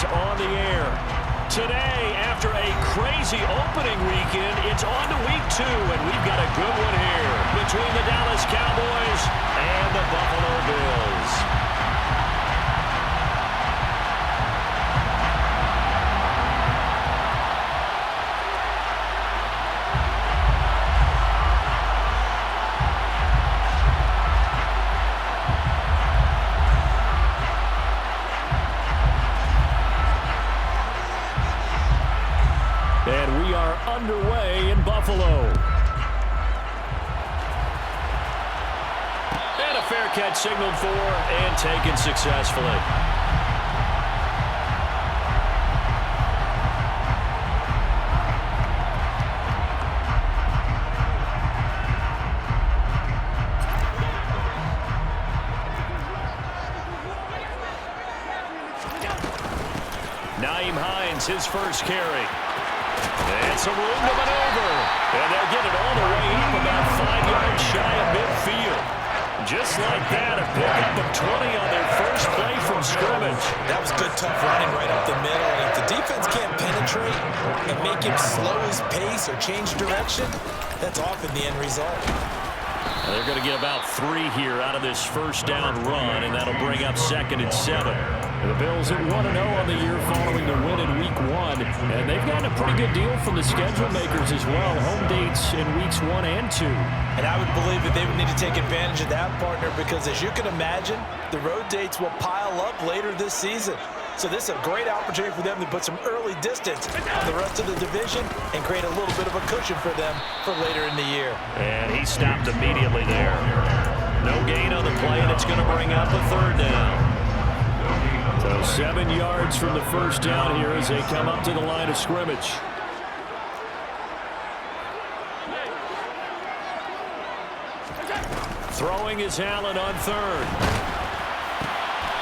is on the air. Today, after a crazy opening weekend, it's on to week 2, and we've got a good one here between the Dallas Cowboys and the Buffalo Bills. And we are underway in Buffalo. And a fair catch signaled for and taken successfully. Nyheim Hines, his first carry. And some room to maneuver. And they'll get it all the way up about 5 yards shy of midfield. Just like that, a pickup of 20 on their first play from scrimmage. That was good, tough running right up the middle. And if the defense can't penetrate and make him slow his pace or change direction, that's often the end result. They're going to get about 3 here out of this first down run, and that'll bring up 2nd and 7. The Bills at 1-0 on the year following the win in Week 1. And they've gotten a pretty good deal from the schedule makers as well. Home dates in Weeks 1 and 2. And I would believe that they would need to take advantage of that, partner, because as you can imagine, the road dates will pile up later this season. So this is a great opportunity for them to put some early distance on the rest of the division and create a little bit of a cushion for them for later in the year. And he stopped immediately there. No gain on the play, and it's going to bring up a 3rd down. So 7 yards from the first down here as they come up to the line of scrimmage. Throwing is Allen on 3rd.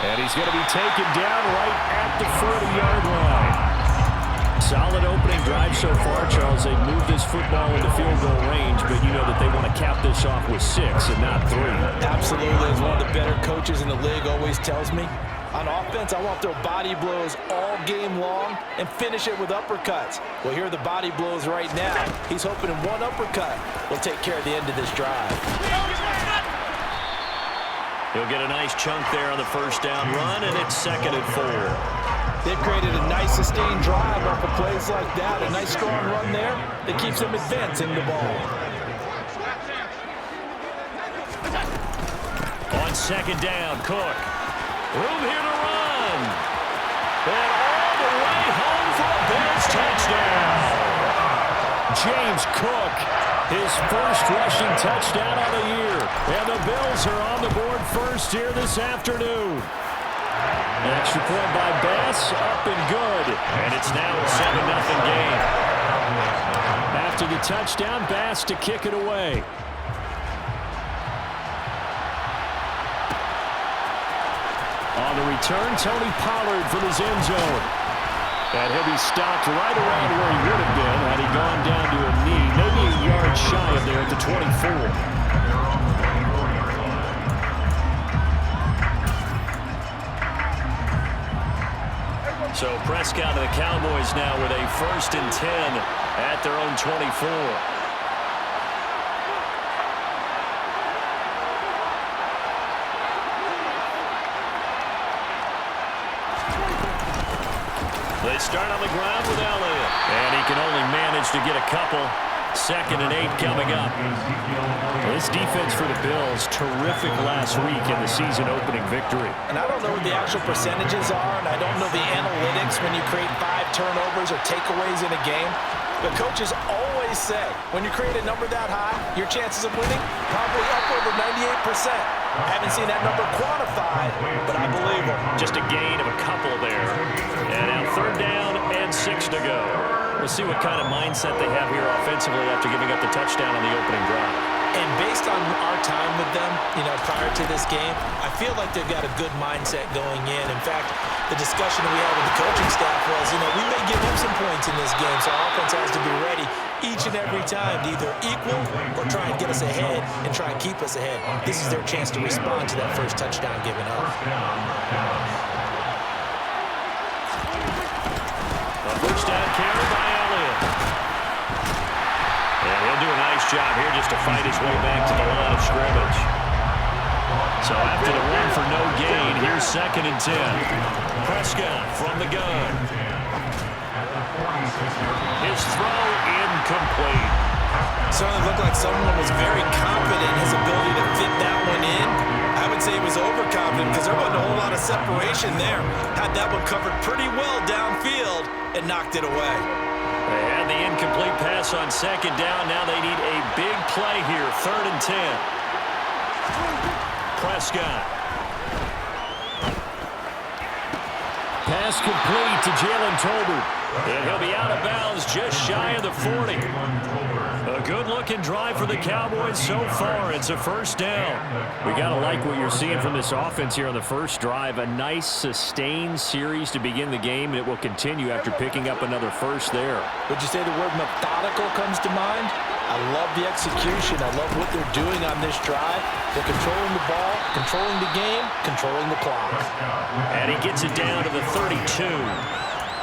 And he's going to be taken down right at the 40-yard line. Solid opening drive so far, Charles. They've moved this football into field goal range, but you know that they want to cap this off with 6 and not 3. Absolutely. As one of the better coaches in the league always tells me, on offense, I want their body blows all game long and finish it with uppercuts. Well, here are the body blows right now. He's hoping in one uppercut will take care of the end of this drive. He'll get a nice chunk there on the first down run, and it's 2nd and 4. They've created a nice sustained drive off of plays like that. A nice strong run there that keeps them advancing the ball. On 2nd down, Cook. Room here to run. And all the way home for a Bills touchdown. James Cook, his first rushing touchdown of the year. And the Bills are on the board first here this afternoon. An extra point by Bass, up and good. And it's now a 7-0 game. After the touchdown, Bass to kick it away. On the return, Tony Pollard from his end zone. And he'll be stopped right around where he would have been had he gone down to a knee, maybe a yard shy of there at the 24. So Prescott and the Cowboys now with a 1st and 10 at their own 24. They start on the ground with Elliott. And he can only manage to get a couple. 2nd and 8 coming up. This defense for the Bills, terrific last week in the season opening victory. And I don't know what the actual percentages are, and I don't know the analytics when you create 5 turnovers or takeaways in a game. But coaches always say, when you create a number that high, your chances of winning probably upward of 98%. I haven't seen that number quantified, but I believe them. Just a gain of a couple there. And now 3rd down and 6 to go. We'll see what kind of mindset they have here offensively after giving up the touchdown on the opening drive. And based on our time with them, prior to this game, I feel like they've got a good mindset going in. In fact, the discussion that we had with the coaching staff was, we may give up some points in this game, so our offense has to be ready each and every time to either equal or try and get us ahead and try and keep us ahead. This is their chance to respond to that first touchdown given up. A first down carry by Elliott. And he'll do a nice job here just to fight his way back to the line of scrimmage. So after the run for no gain, here's 2nd and 10. Prescott from the gun. His throw incomplete. Certainly looked like someone was very confident in his ability to fit that one in. I would say he was overconfident because there wasn't a whole lot of separation there. Had that one covered pretty well downfield and knocked it away. They had the incomplete pass on 2nd down. Now they need a big play here, 3rd and 10. Prescott. Pass complete to Jalen Tolbert. And he'll be out of bounds just shy of the 40. A good-looking drive for the Cowboys so far. It's a first down. We got to like what you're seeing from this offense here on the first drive. A nice, sustained series to begin the game, and it will continue after picking up another first there. Would you say the word methodical comes to mind? I love the execution. I love what they're doing on this drive. They're controlling the ball, controlling the game, controlling the clock. And he gets it down to the 32.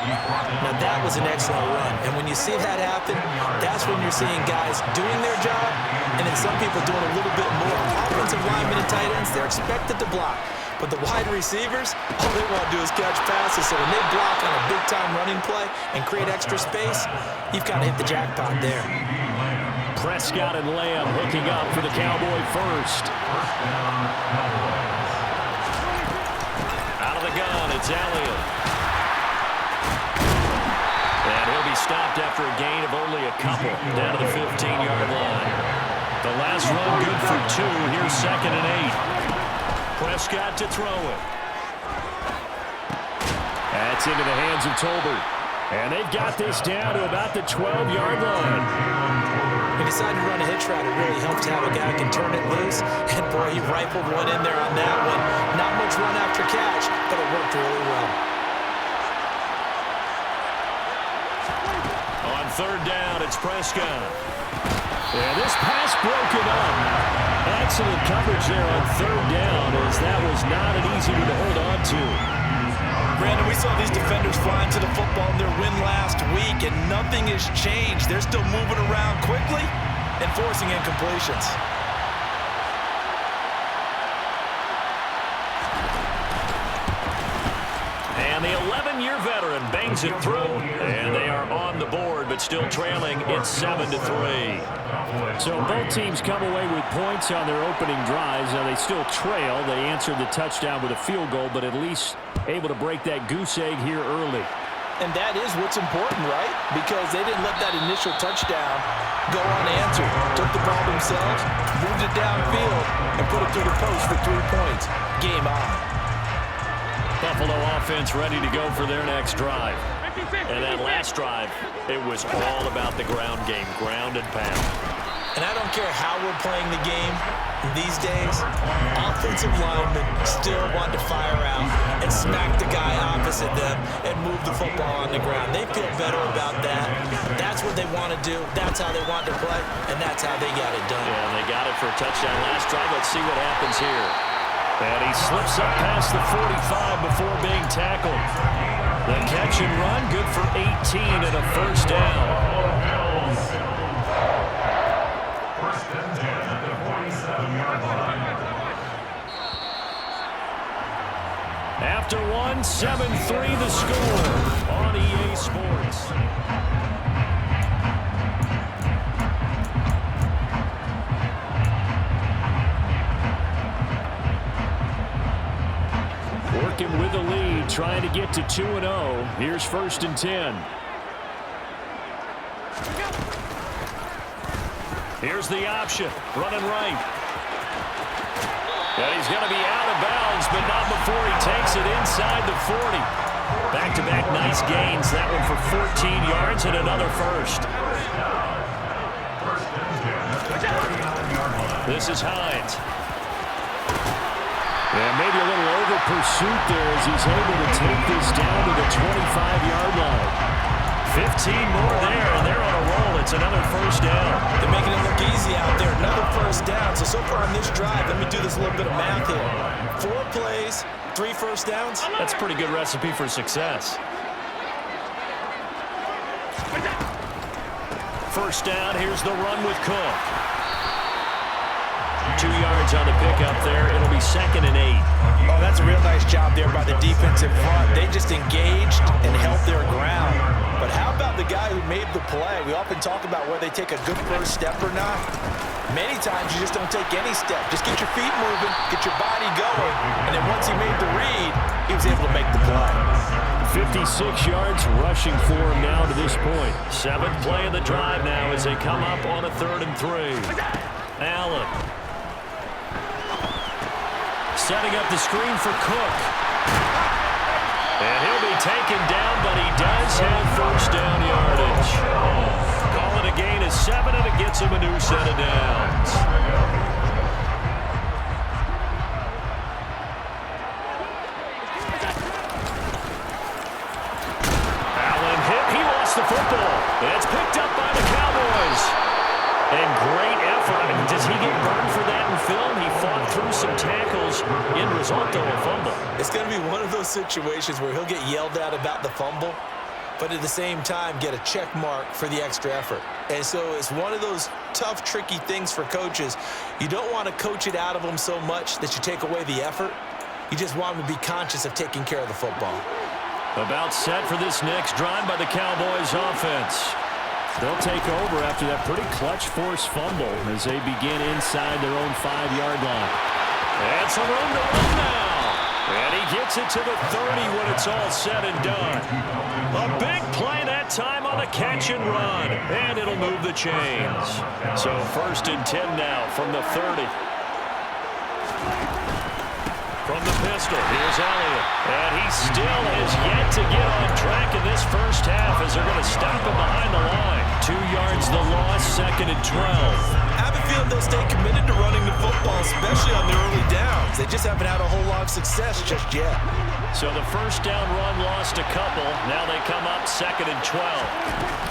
Now, that was an excellent run. And when you see that happen, that's when you're seeing guys doing their job and then some people doing a little bit more. Offensive linemen and tight ends, they're expected to block. But the wide receivers, all they want to do is catch passes. So when they block on a big-time running play and create extra space, you've got to hit the jackpot there. Prescott and Lamb hooking up for the Cowboy first. Out of the gun, it's Elliott. And he'll be stopped after a gain of only a couple down to the 15-yard line. The last run good for 2. Here's 2nd and 8. Prescott to throw it. That's into the hands of Tolbert. And they've got this down to about the 12-yard line. He decided to run a hitch route. It really helps to have a guy who can turn it loose. And, boy, he rifled one in there on that one. Not much run after catch, but it worked really well. On 3rd down, it's Prescott. And this pass broken up. Excellent coverage there on 3rd down, as that was not an easy one to hold on to. Brandon, we saw these defenders flying to the football in their win last week, and nothing has changed. They're still moving around quickly and forcing incompletions. And the 11-year veteran bangs it through, and they are on the board, but still trailing. It's 7-3. So both teams come away with points on their opening drives. Now they still trail. They answered the touchdown with a field goal, but at least able to break that goose egg here early. And that is what's important, right? Because they didn't let that initial touchdown go unanswered. Took the ball themselves, moved it downfield, and put it through the post for 3 points. Game on. Buffalo offense ready to go for their next drive. And that last drive, it was all about the ground game, ground and pound. And I don't care how we're playing the game these days, offensive linemen still want to fire out and smack the guy opposite them and move the football on the ground. They feel better about that. That's what they want to do. That's how they want to play, and that's how they got it done. Yeah, and they got it for a touchdown last drive. Let's see what happens here. And he slips up past the 45 before being tackled. The catch and run, good for 18 and a first down. After one, 7-3 the score on EA Sports. Working with the lead, trying to get to 2-0. Here's 1st and 10. Here's the option, running right. And he's going to be out of bounds, but not before he takes it inside the 40. Back-to-back nice gains. That one for 14 yards and another first. This is Hines. And maybe a little over pursuit there as he's able to take this down to the 25-yard line. 15 more there, and they're on a roll. It's another first down. They're making it look easy out there. Another first down. So far on this drive, let me do this little bit of math here. 4 plays, 3 first downs. That's a pretty good recipe for success. first down. Here's the run with Cook. 2 yards on the pickup there. It'll be 2nd and 8. Oh, that's a real nice job there by the defensive front. They just engaged and held their ground. But how about the guy who made the play? We often talk about whether they take a good first step or not. Many times you just don't take any step. Just get your feet moving, get your body going, and then once he made the read, he was able to make the play. 56 yards rushing for him now to this point. 7th play of the drive now as they come up on a 3rd and 3. Allen. Setting up the screen for Cook. And he'll be taken down, but he does have first down yardage. Call it a gain of 7, and it gets him a new set of downs. Allen hit. He lost the football. It's picked up by the Cowboys. And great effort. I mean, does he get burned for that in film? He fought through some tackles. End result, though, a fumble. It's going to be one of those situations where he'll get yelled at about the fumble, but at the same time get a check mark for the extra effort. And so it's one of those tough, tricky things for coaches. You don't want to coach it out of them so much that you take away the effort. You just want them to be conscious of taking care of the football. About set for this next drive by the Cowboys offense. They'll take over after that pretty clutch forced fumble as they begin inside their own 5-yard line. And some room to run now. And he gets it to the 30 when it's all said and done. A big play that time on the catch and run. And it'll move the chains. So 1st and 10 now from the 30. From the pistol, here's Elliott. And he still has yet to get on track in this first half as they're going to stop him behind the line. 2 yards the loss, 2nd and 12. I have a feeling they'll stay committed to running the football, especially on the early downs. They just haven't had a whole lot of success just yet. So the first down run lost a couple. Now they come up 2nd and 12.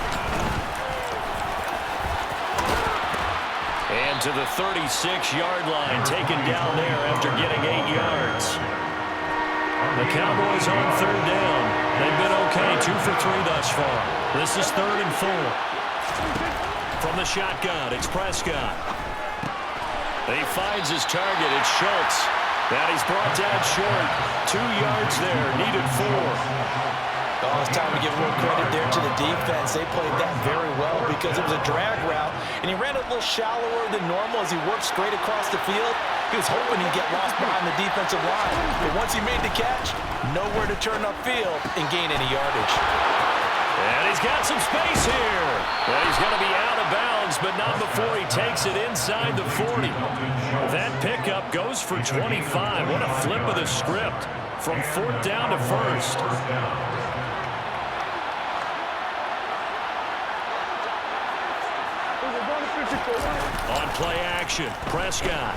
And to the 36-yard line, taken down there after getting 8 yards. The Cowboys on 3rd down. They've been okay, 2 for 3 thus far. This is 3rd and 4. From the shotgun, it's Prescott. He finds his target, it's Schultz. And he's brought down short. 2 yards there, needed 4. Oh, it's time to give a little credit there to the defense. They played that very well because it was a drag route, and he ran a little shallower than normal as he worked straight across the field. He was hoping he'd get lost behind the defensive line, but once he made the catch, nowhere to turn upfield and gain any yardage. And he's got some space here. Well, he's going to be out of bounds, but not before he takes it inside the 40. That pickup goes for 25. What a flip of the script from 4th down to 1st. On play action, Prescott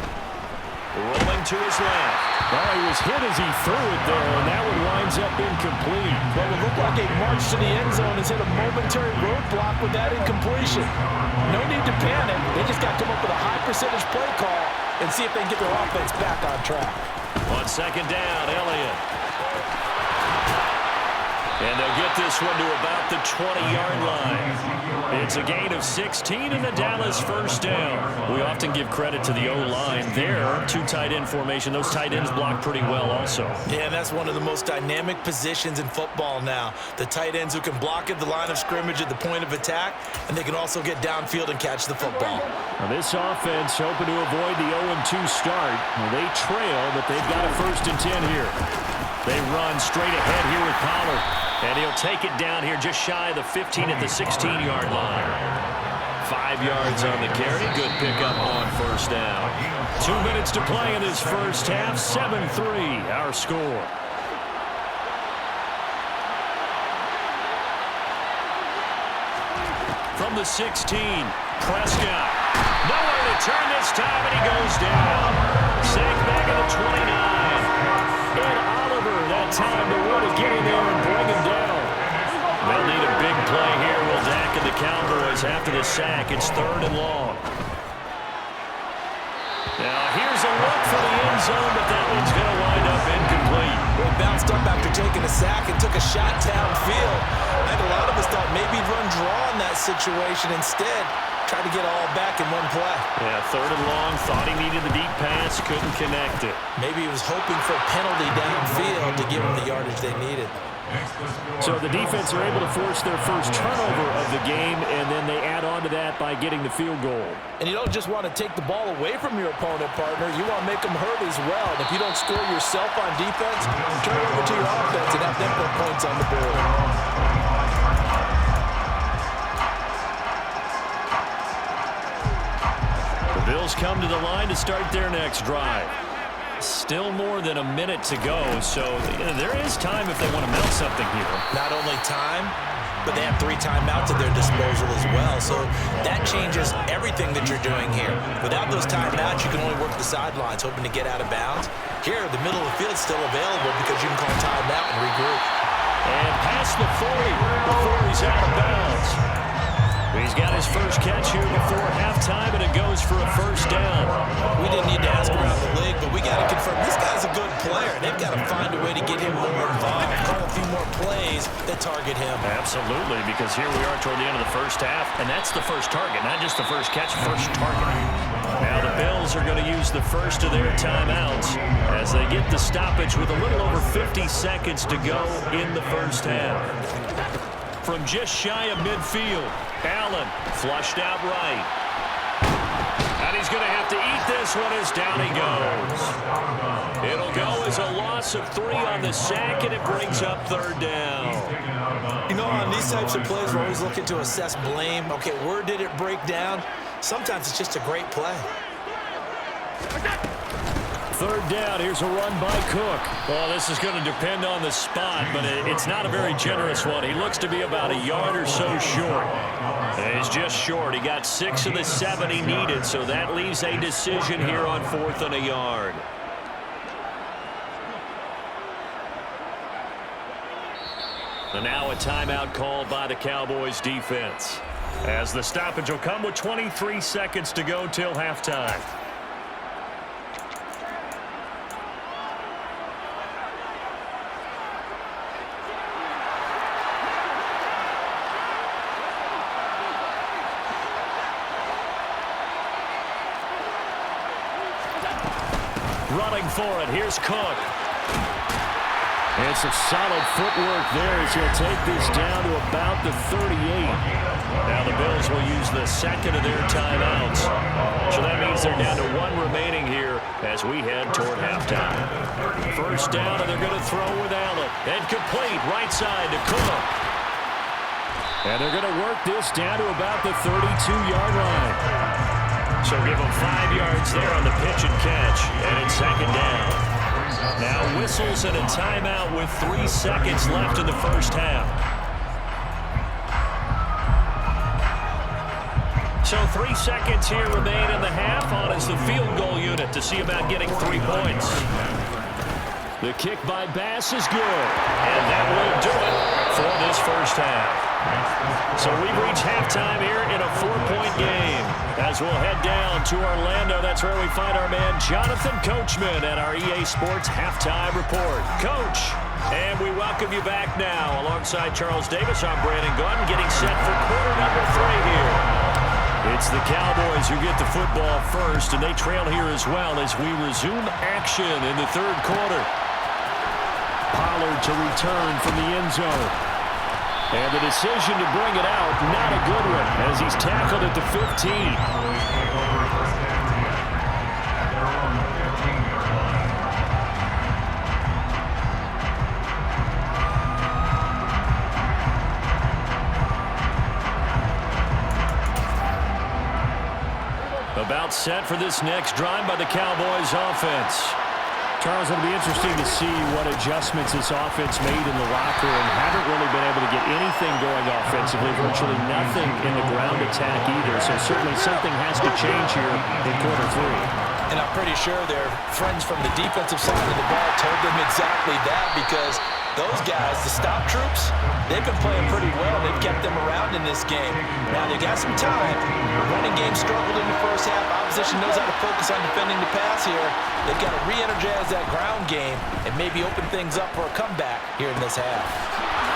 rolling to his left. Well, he was hit as he threw it there, and that one winds up incomplete. But it looked like a march to the end zone has hit a momentary roadblock with that incompletion. No need to panic. They just got to come up with a high percentage play call and see if they can get their offense back on track. On 2nd down, Elliott. And they'll get this one to about the 20-yard line. It's a gain of 16 in the Dallas first down. We often give credit to the O-line there. 2 tight end formation. Those tight ends block pretty well also. Yeah, that's one of the most dynamic positions in football now. The tight ends who can block at the line of scrimmage at the point of attack, and they can also get downfield and catch the football. Now this offense hoping to avoid the 0-2 start. Well, they trail, but they've got a 1st and 10 here. They run straight ahead here with Pollard. And he'll take it down here just shy of the 15 at the 16-yard line. 5 yards on the carry. Good pickup on 1st down. 2 minutes to play in this first half. 7-3 our score. From the 16, Prescott. Nowhere to turn this time, and he goes down. Sacked back at the 29. And Oliver that time to want to get in there and bring him down. They'll need a big play here. Will Dak and the Cowboys after the sack. It's 3rd and long. Now here's a look for the end zone, but that one's going to wind up incomplete. Well, bounced up after taking a sack and took a shot downfield. I think a lot of us thought maybe he'd run draw on that situation. Instead, tried to get it all back in one play. Yeah, 3rd and long. Thought he needed the deep pass. Couldn't connect it. Maybe he was hoping for a penalty downfield to give him the yardage they needed. So the defense are able to force their first turnover of the game, and then they add on to that by getting the field goal. And you don't just want to take the ball away from your opponent, partner. You want to make them hurt as well. And if you don't score yourself on defense, turn it over to your offense and have them put points on the board. The Bills come to the line to start their next drive. Still more than a minute to go, so there is time if they want to mount something here. Not only time, but they have 3 timeouts at their disposal as well. So that changes everything that you're doing here. Without those timeouts, you can only work the sidelines, hoping to get out of bounds. Here, the middle of the field is still available because you can call timeout and regroup. And past the 40 before he's out of bounds. He's got his first catch here before halftime, and it goes for a first down. We didn't need to ask around the league, but we got to confirm this guy's a good player. They've got to find a way to get him more involved, call a few more plays that target him. Absolutely, because here we are toward the end of the first half, and that's the first target, not just the first catch, first target. Now the Bills are going to use the first of their timeouts as they get the stoppage with a little over 50 seconds to go in the first half. From just shy of midfield, Allen flushed out right. And he's going to have to eat this one as down he goes. It'll go as a loss of 3 on the sack, and it brings up 3rd down. You know, on these types of plays, we're always looking to assess blame. Okay, where did it break down? Sometimes it's just a great play. 3rd down. Here's a run by Cook. Well, this is going to depend on the spot, but it's not a very generous one. He looks to be about a yard or so short. And he's just short. He got 6 of the 7 he needed, so that leaves a decision here on 4th and a yard. And now a timeout called by the Cowboys defense, as the stoppage will come with 23 seconds to go till halftime. Running for it, here's Cook. It's a solid footwork there as he'll take this down to about the 38. Now the Bills will use the second of their timeouts. So that means they're down to 1 remaining here as we head toward halftime. First down, and they're going to throw with Allen. And complete, right side to Cook. And they're going to work this down to about the 32-yard line. So give them 5 yards there on the pitch and catch, and it's 2nd down. Now whistles and a timeout with 3 seconds left in the first half. So 3 seconds here remain in the half. On is the field goal unit to see about getting 3 points. The kick by Bass is good, and that will do it for this first half. So we've reached halftime here in a 4-point game. As we'll head down to Orlando, that's where we find our man Jonathan Coachman at our EA Sports Halftime Report. Coach, and we welcome you back now. Alongside Charles Davis, I'm Brandon Gunn, getting set for quarter number 3 here. It's the Cowboys who get the football first, and they trail here as well as we resume action in the 3rd quarter. Pollard to return from the end zone. And the decision to bring it out, not a good one, as he's tackled at the 15. About set for this next drive by the Cowboys offense. Charles, it'll be interesting to see what adjustments this offense made in the locker room. Haven't really been able to get anything going offensively, virtually nothing in the ground attack either. So certainly something has to change here in quarter 3. And I'm pretty sure their friends from the defensive side of the ball told them exactly that, because those guys, the stop troops, they've been playing pretty well. They've kept them around in this game. Now they got some time. The running game struggled in the first half. Opposition knows how to focus on defending the pass here. They've got to re-energize that ground game and maybe open things up for a comeback here in this half.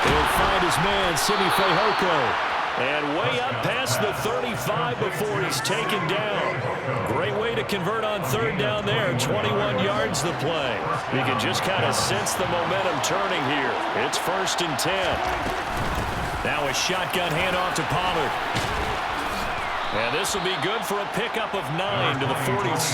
He'll find his man, Simi Fehoko. And way up past the 35 before he's taken down. Great way to convert on third down there. 21 yards the play. You can just kind of sense the momentum turning here. It's 1st and 10. Now a shotgun handoff to Pollard. And this will be good for a pickup of 9 to the 46.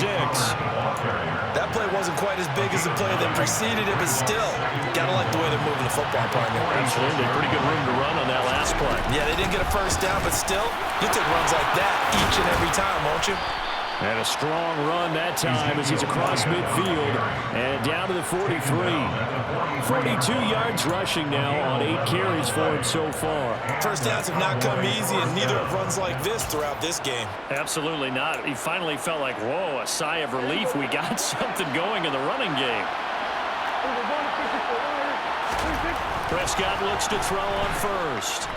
That play wasn't quite as big as the play that preceded it, but still, gotta like the way they're moving the football, partner. Absolutely. Pretty good room to run on that last play. Yeah, they didn't get a first down, but still, you take runs like that each and every time, won't you? And a strong run that time as he's across midfield and down to the 43. 42 yards rushing now on 8 carries for him so far. First downs have not come easy, and neither have runs like this throughout this game. Absolutely not. He finally felt like, whoa, a sigh of relief. We got something going in the running game. Prescott looks to throw on first.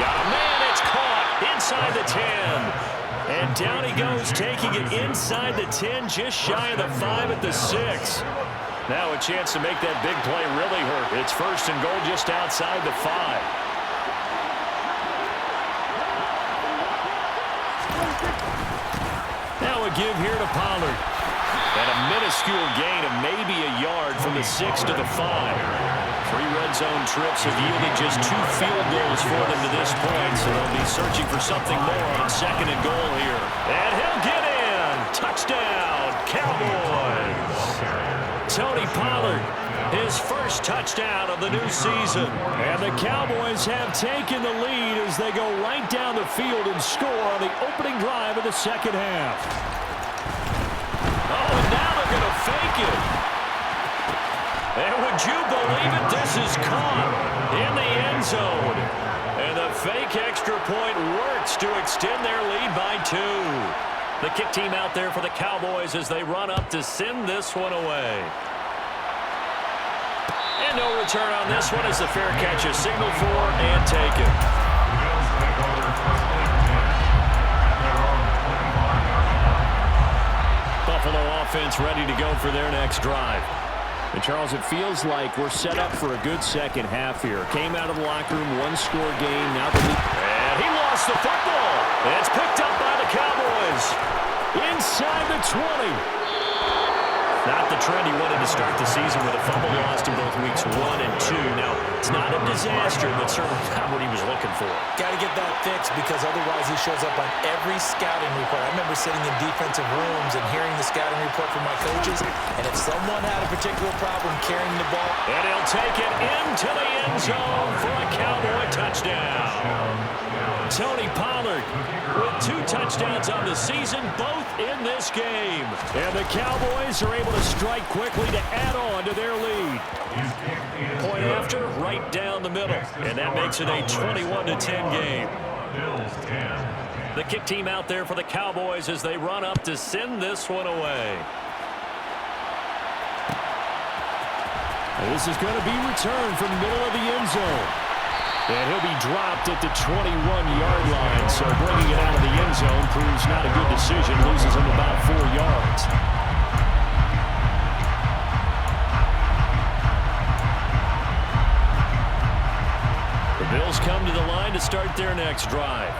Got a man. It's caught inside the 10. And down he goes, taking it inside the 10, just shy of the 5 at the 6. Now a chance to make that big play really hurt. It's 1st and goal just outside the 5. Now a give here to Pollard. And a minuscule gain of maybe a yard from the 6 to the 5. 3 red zone trips have yielded just 2 field goals for them to this point, so they'll be searching for something more on 2nd and goal here. And he'll get in. Touchdown, Cowboys. Tony Pollard, his first touchdown of the new season. And the Cowboys have taken the lead as they go right down the field and score on the opening drive of the second half. Oh, and now they're going to fake it. And would you believe it, this is caught in the end zone. And the fake extra point works to extend their lead by 2. The kick team out there for the Cowboys as they run up to send this one away. And no return on this one as the fair catch is signaled for and taken. Buffalo offense ready to go for their next drive. And, Charles, it feels like we're set up for a good second half here. Came out of the locker room, 1-score game. Now the lead. And he lost the football. And it's picked up by the Cowboys. Inside the 20. Not the trend he wanted to start the season with a fumble lost in both weeks 1 and 2. Now, it's not a disaster, but certainly not what he was looking for. Got to get that fixed because otherwise he shows up on every scouting report. I remember sitting in defensive rooms and hearing the scouting report from my coaches, and if someone had a particular problem carrying the ball. And he'll take it into the end zone for a Cowboy touchdown. Tony Pollard with 2 touchdowns on the season, both in this game. And the Cowboys are able to strike quickly to add on to their lead. Point after, right down the middle. And that makes it a 21-10 game. The kick team out there for the Cowboys as they run up to send this one away. And this is going to be returned from the middle of the end zone. And he'll be dropped at the 21-yard line. So bringing it out of the end zone proves not a good decision. Loses him about 4 yards. The Bills come to the line to start their next drive.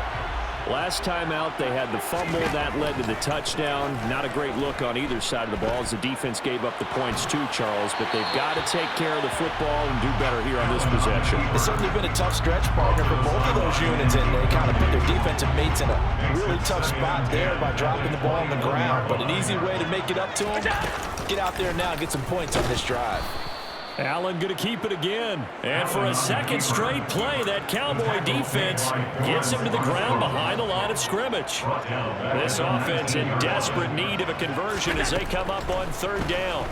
Last time out, they had the fumble. That led to the touchdown. Not a great look on either side of the ball as the defense gave up the points too, Charles. But they've got to take care of the football and do better here on this possession. It's certainly been a tough stretch, partner, for both of those units, and they kind of put their defensive mates in a really tough spot there by dropping the ball on the ground. But an easy way to make it up to them, get out there now and get some points on this drive. Allen going to keep it again. And for a second straight play, that Cowboy defense gets him to the ground behind the line of scrimmage. This offense in desperate need of a conversion as they come up on 3rd down.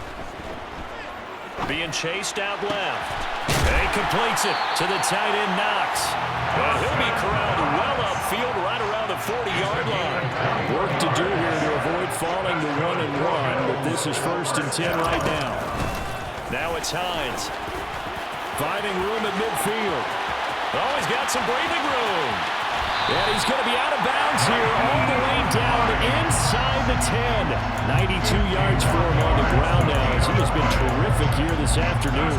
Being chased out left. And completes it to the tight end, Knox. And he'll be corralled well upfield right around the 40-yard line. Work to do here to avoid falling to 1 and 1, but this is 1st and 10 right now. Now it's Hines. Finding room at midfield. Oh, he's got some breathing room. And he's going to be out of bounds here all the way down inside the 10. 92 yards for him on the ground now as he has been terrific here this afternoon.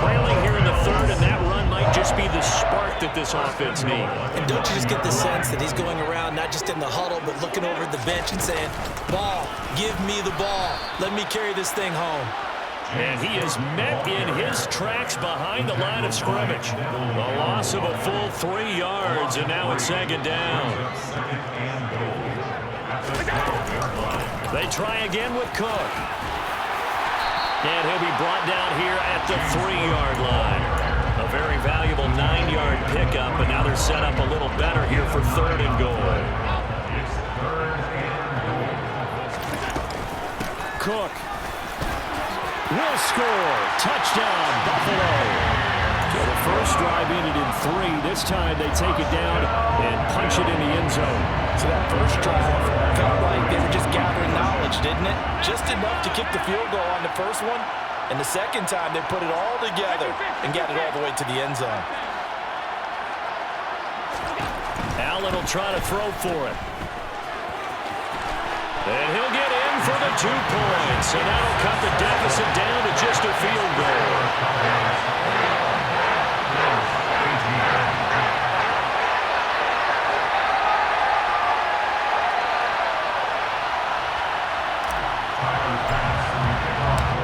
Trailing here in the third, and that run might just be the spark that this offense needs. And don't you just get the sense that he's going around not just in the huddle, but looking over at the bench and saying, ball, give me the ball. Let me carry this thing home. And he is met in his tracks behind the line of scrimmage. A loss of a full 3 yards, and now it's second down. They try again with Cook. And he'll be brought down here at the 3-yard line. A very valuable 9-yard pickup, but now they're set up a little better here for third and goal. Cook will score. Touchdown, Buffalo. So the first drive ended in 3. This time they take it down and punch it in the end zone. So that first drive felt like they were just gathering knowledge, didn't it? Just enough to kick the field goal on the first one. And the second time they put it all together and got it all the way to the end zone. Allen will try to throw for it. And he'll get in for the 2 points. And that'll cut the deficit down to just a field goal.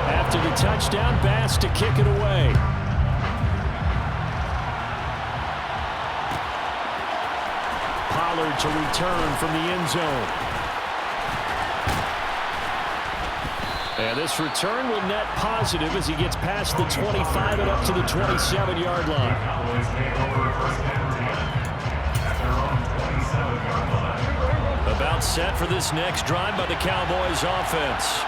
After the touchdown, Bass to kick it away. Pollard to return from the end zone. And this return will net positive as he gets past the 25 and up to the 27-yard line. About set for this next drive by the Cowboys offense.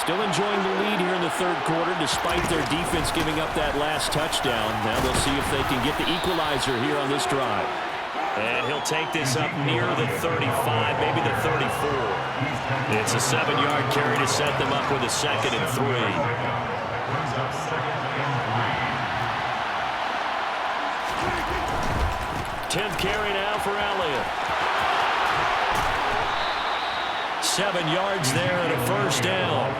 Still enjoying the lead here in the third quarter despite their defense giving up that last touchdown. Now they'll see if they can get the equalizer here on this drive. And he'll take this up near the 35, maybe the 34. It's a 7-yard carry to set them up with a 2nd and 3. Tenth carry now for Elliott. 7 yards there and a first down.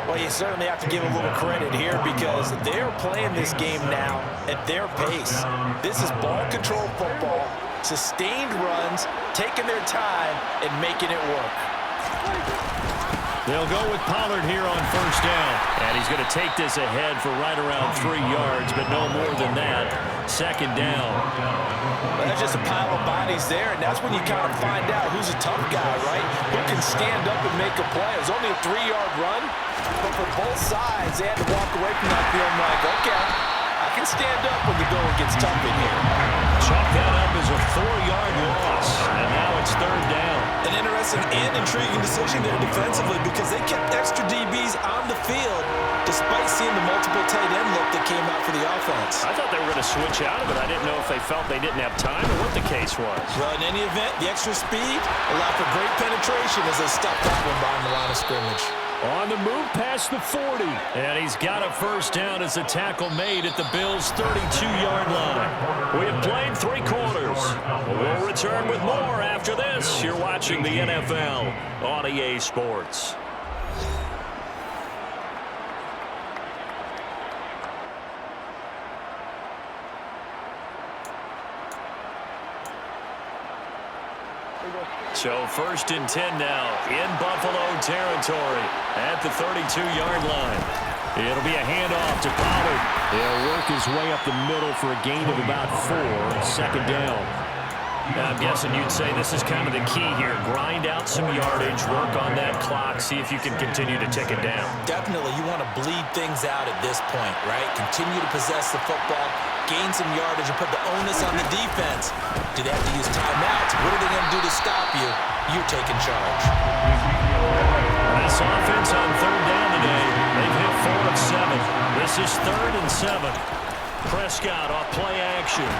Well, you certainly have to give a little credit here because they're playing this game now at their pace. This is ball control football, sustained runs, taking their time and making it work. They'll go with Pollard here on first down. And he's going to take this ahead for right around 3 yards, but no more than that. Second down. Well, that's just a pile of bodies there, and that's when you kind of find out who's a tough guy, right? Who can stand up and make a play. It was only a 3-yard run, but for both sides, they had to walk away from that feeling like, okay, I can stand up when the going gets tough in here. Chalk that up as a 4-yard loss, and now it's third down. An interesting and intriguing decision there defensively because they kept extra DBs on the field despite seeing the multiple tight end look that came out for the offense. I thought they were going to switch out of it. I didn't know if they felt they didn't have time or what the case was. Well, in any event, the extra speed allowed for great penetration as they stopped that one behind the line of scrimmage. On the move past the 40. And he's got a first down as the tackle made at the Bills' 32-yard line. We have played 3 quarters. We'll return with more after this. You're watching the NFL on EA Sports. So first and 10 now in Buffalo territory at the 32-yard line. It'll be a handoff to Pollard. He'll work his way up the middle for a gain of about 4. Second down. Now, I'm guessing you'd say this is kind of the key here. Grind out some yardage, work on that clock, see if you can continue to tick it down. Definitely, you want to bleed things out at this point, right? Continue to possess the football, gain some yardage, and put the onus on the defense. Do they have to use timeouts? What are they going to do to stop you? You're taking charge. This offense on third down today, they've hit 4 of 7. This is 3rd and 7. Prescott off play action.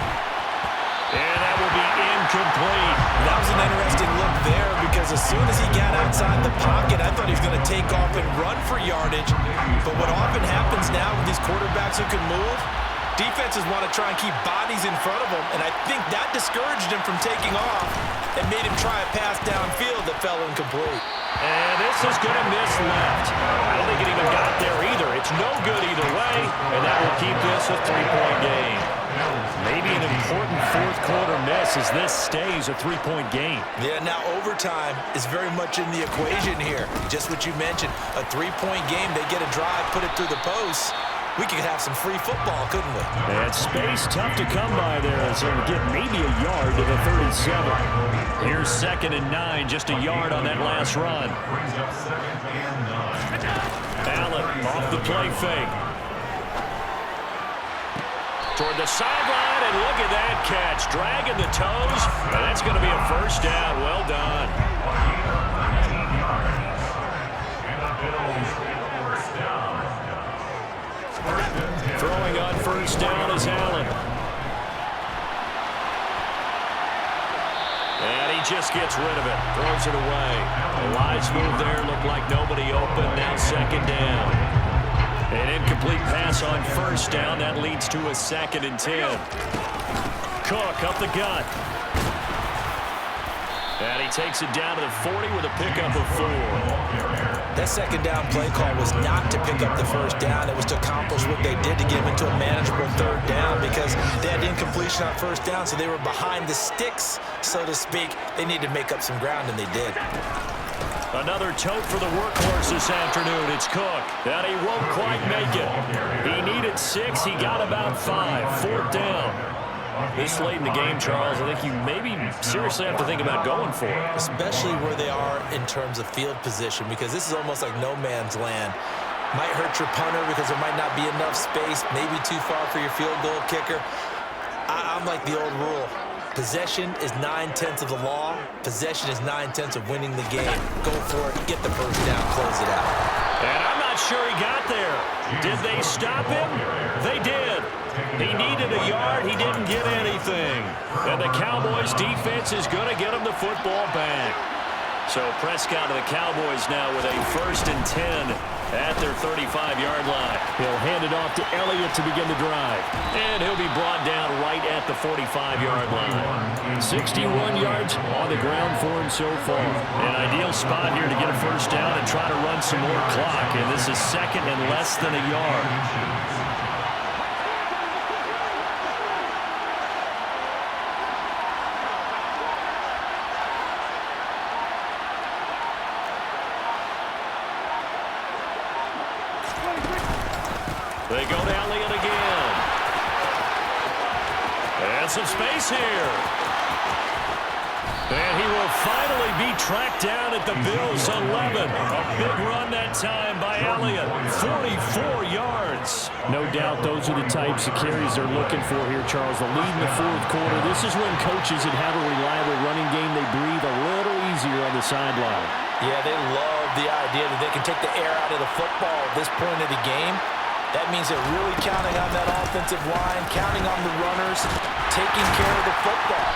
And that will be incomplete. That was an interesting look there because as soon as he got outside the pocket, I thought he was going to take off and run for yardage. But what often happens now with these quarterbacks who can move, defenses want to try and keep bodies in front of them, and I think that discouraged him from taking off. and made him try a pass downfield that fell incomplete. And this is going to miss left. I don't think it even got there either. It's no good either way, and that will keep this a three-point game. Maybe an important fourth-quarter miss as this stays a three-point game. Yeah, now overtime is very much in the equation here. Just what you mentioned, a three-point game. They get a drive, put it through the post. We could have some free football, couldn't we? And space tough to come by there as they get maybe a yard to the 37. Here's 2nd and 9, just a yard on that last run. Allen off the play fake. Toward the sideline, and look at that catch. Dragging the toes, and that's going to be a first down. Well done. Throwing on first down is Allen. And he just gets rid of it. Throws it away. A wise move there. Looked like nobody open. Now 2nd down. An incomplete pass on first down. That leads to a 2nd and 10. Cook up the gut. And he takes it down to the 40 with a pickup of 4. That 2nd down play call was not to pick up the first down. It was to accomplish what they did to get him into a manageable 3rd down because they had incompletion on first down, so they were behind the sticks, so to speak. They needed to make up some ground, and they did. Another tote for the workhorse this afternoon. It's Cook. And he won't quite make it. He needed 6. He got about 5. 4th down. This late in the game, Charles, I think you maybe seriously have to think about going for it. Especially where they are in terms of field position, because this is almost like no man's land. Might hurt your punter because there might not be enough space, maybe too far for your field goal kicker. I'm like the old rule. Possession is 9/10 of the law. Possession is 9/10 of winning the game. Go for it, get the first down, close it out. And I'm not sure he got there. Did they stop him? They did. He needed a yard. He didn't get anything. And the Cowboys defense is going to get him the football back. So Prescott of the Cowboys now with a 1st and 10 at their 35-yard line. He'll hand it off to Elliott to begin the drive. And he'll be brought down right at the 45-yard line. 61 yards on the ground for him so far. An ideal spot here to get a first down and try to run some more clock. And this is 2nd and less than a yard. They go to Elliott again. And some space here. And he will finally be tracked down at the Bills' 11. A big run that time by Elliott. 44 yards. No doubt those are the types of carries they're looking for here, Charles. The lead in the 4th quarter. This is when coaches that have a reliable running game, they breathe a little easier on the sideline. Yeah, they love the idea that they can take the air out of the football at this point of the game. That means they're really counting on that offensive line, counting on the runners, taking care of the football.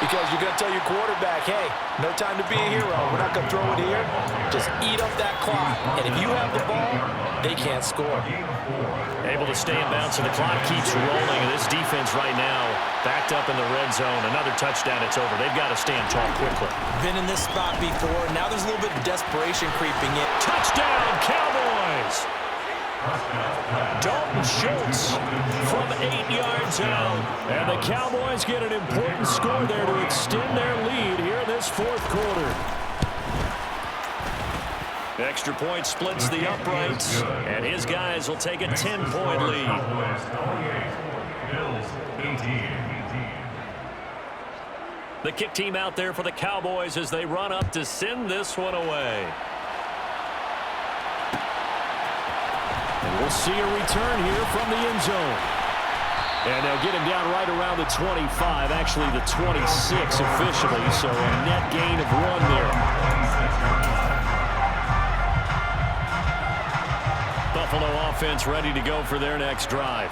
Because you're going to tell your quarterback, hey, no time to be a hero. We're not going to throw it here. Just eat up that clock. And if you have the ball, they can't score. Able to stay in bounds, and the clock keeps rolling. And this defense right now backed up in the red zone. Another touchdown, it's over. They've got to stand tall quickly. Been in this spot before. Now there's a little bit of desperation creeping in. Touchdown, Cowboys! Dalton Schultz from 8 yards out. And the Cowboys get an important score there to extend their lead here in this 4th quarter. Extra point splits the uprights, and his guys will take a 10-point lead. The kick team out there for the Cowboys as they run up to send this one away. And we'll see a return here from the end zone. And they'll get him down right around the 25, actually the 26 officially, so a net gain of 1 there. Buffalo offense ready to go for their next drive.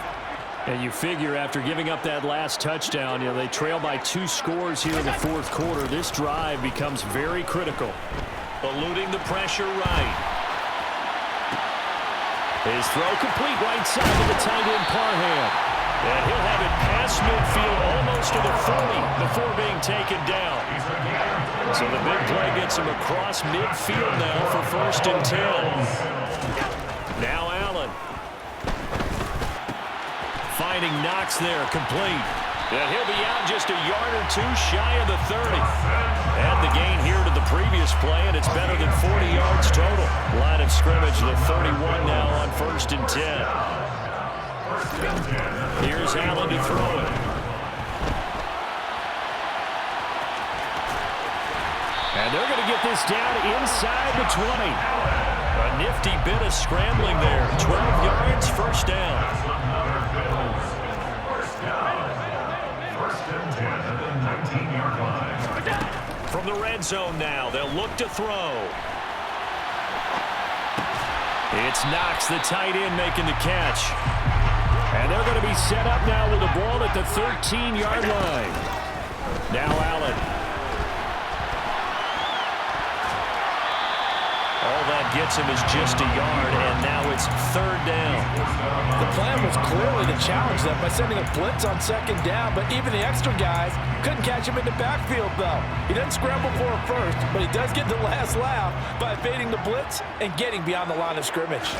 And you figure after giving up that last touchdown, they trail by 2 scores here in the 4th quarter. This drive becomes very critical. Eluding the pressure right. His throw complete right side to the tight end Parham. And he'll have it past midfield, almost to the 40 before being taken down. So the big play gets him across midfield now for 1st and 10. Now Allen. Finding Knox there, complete. And he'll be out just a yard or two shy of the 30. And the gain here to the previous play, and it's better than 40 yards total. Line of scrimmage, the 31 now on 1st and 10. Here's Allen to throw it. And they're going to get this down inside the 20. A nifty bit of scrambling there. 12 yards, 1st down. From the red zone now, they'll look to throw. It's Knox, the tight end, making the catch. And they're going to be set up now with the ball at the 13-yard line. Now Allen. All that gets him is just a yard, and now it's 3rd down. The plan was clearly to challenge them by sending a blitz on 2nd down, but even the extra guys couldn't catch him in the backfield, though. He doesn't scramble for it first, but he does get the last laugh by evading the blitz and getting beyond the line of scrimmage.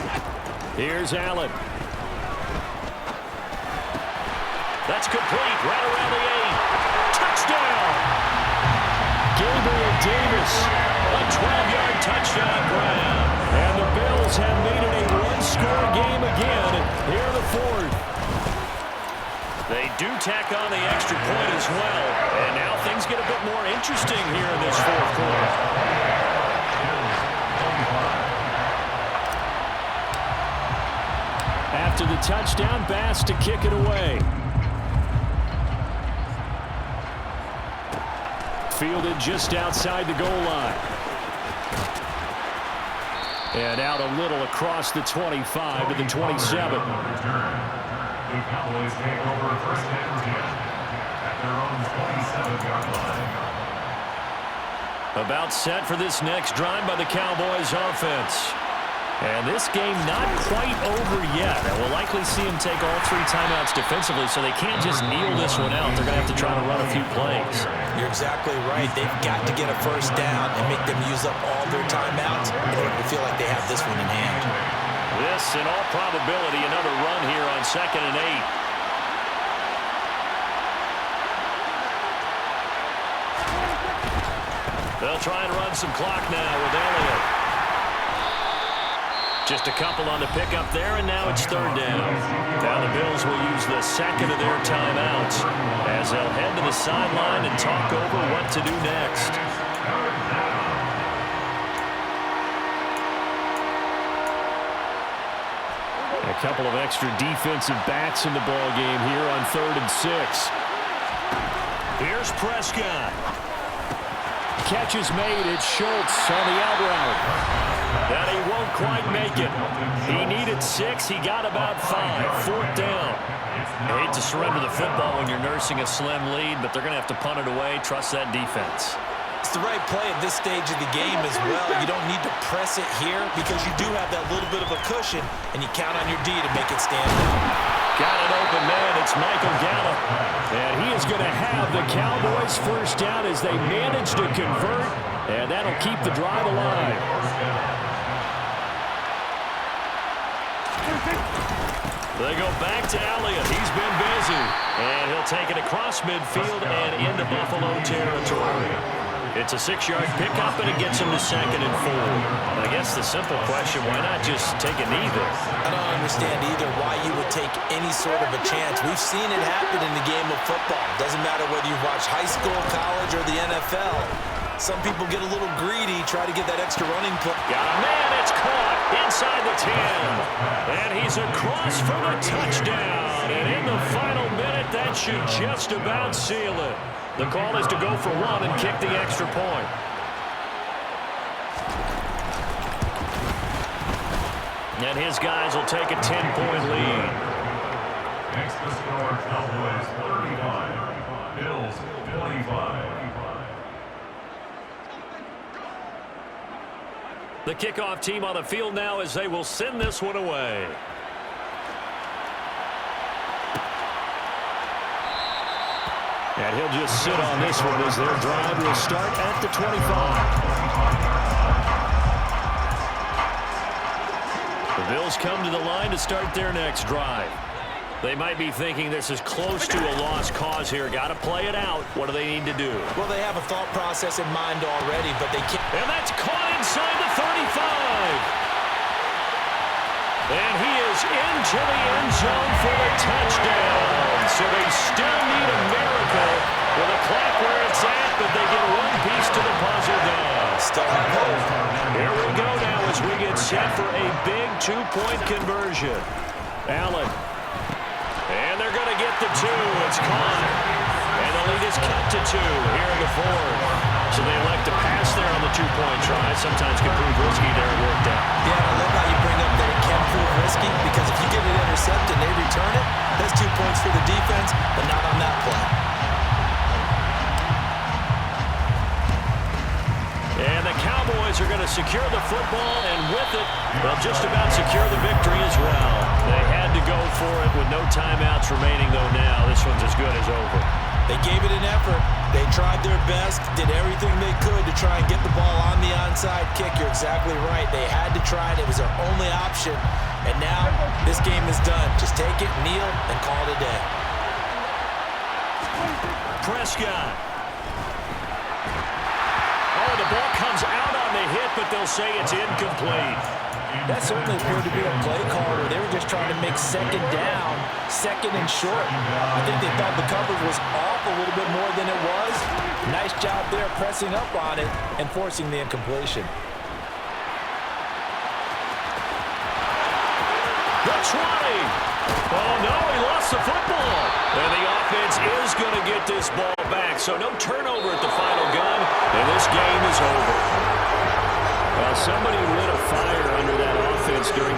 Here's Allen. That's complete, right around the 8. Touchdown! Gabriel Davis, a 12-yard touchdown grab. And the Bills have made it a one-score game again here in the 4th. They do tack on the extra point as well. And now things get a bit more interesting here in this 4th quarter. After the touchdown, Bass to kick it away. Fielded just outside the goal line. And out a little across the 25 to the 27. The Cowboys take over 1st and 10 at their own 27-yard line. About set for this next drive by the Cowboys offense. And this game not quite over yet. And we'll likely see him take all 3 timeouts defensively, so they can't just kneel this one out. They're going to have to try to run a few plays. You're exactly right. They've got to get a 1st down and make them use up all their timeouts in order to feel like they have this one in hand. This, in all probability, another run here on 2nd and 8. They'll try and run some clock now with Elliott. Just a couple on the pickup there, and now it's 3rd down. Now the Bills will use the 2nd of their timeouts as they'll head to the sideline and talk over what to do next. A couple of extra defensive backs in the ball game here on 3rd and 6. Here's Prescott. Catch is made. It's Schultz on the out route. And he won't quite make it. He needed 6. He got about 5. 4th down. I hate to surrender the football when you're nursing a slim lead, but they're going to have to punt it away. Trust that defense. It's the right play at this stage of the game as well. You don't need to press it here because you do have that little bit of a cushion, and you count on your D to make it stand out. Got an open man. It's Michael Gallup. And he is going to have the Cowboys 1st down as they manage to convert, and that'll keep the drive alive. They go back to Elliott. He's been busy. And he'll take it across midfield and into Buffalo territory. It's a 6-yard pickup, and it gets him to 2nd and 4. I guess the simple question, why not just take a knee there? I don't understand either why you would take any sort of a chance. We've seen it happen in the game of football. Doesn't matter whether you watch high school, college, or the NFL. Some people get a little greedy, try to get that extra running play. Got a man, it's caught inside the 10. And he's across for the touchdown. And in the final minute, that should just about seal it. The call is to go for 1 and kick the extra point. And his guys will take a 10-point lead. Next to score, Cowboys 35, Bills 25. The kickoff team on the field now as they will send this one away. And he'll just sit on this one as their drive will start at the 25. The Bills come to the line to start their next drive. They might be thinking this is close to a lost cause here. Got to play it out. What do they need to do? Well, they have a thought process in mind already, but they can't. And that's caught inside the 35. And he is into the end zone for a touchdown. So they still need a miracle with a clock where it's at, but they get one piece to the puzzle done. Still have hope. Here we go now as we get set for a big two-point conversion. Allen. And they're going to get the two. It's caught. And the lead is cut to 2 here in the fourth. So they elect to pass there on the two-point try. Sometimes can prove risky there. It worked out. Yeah, I love how you bring up that it can prove risky, because if you get it intercepted and they return it, that's 2 points for the defense, but not on that play. And the Cowboys are going to secure the football, and with it, they'll just about secure the victory as well. They had to go for it with no timeouts remaining, though now. This one's as good as over. They gave it an effort. They tried their best, did everything they could to try and get the ball on the onside kick. You're exactly right. They had to try it. It was their only option. And now this game is done. Just take it, kneel, and call it a day. Prescott. Oh, the ball comes out on the hit, but they'll say it's incomplete. That certainly appeared to be a play call where they were just trying to make second down, second and short. I think they thought the coverage was off a little bit more than it was. Nice job there pressing up on it and forcing the incompletion. The 20. Oh, no, he lost the football. And the offense is going to get this ball back. So no turnover at the final gun, and this game is over. Well, somebody lit a fire under that offense during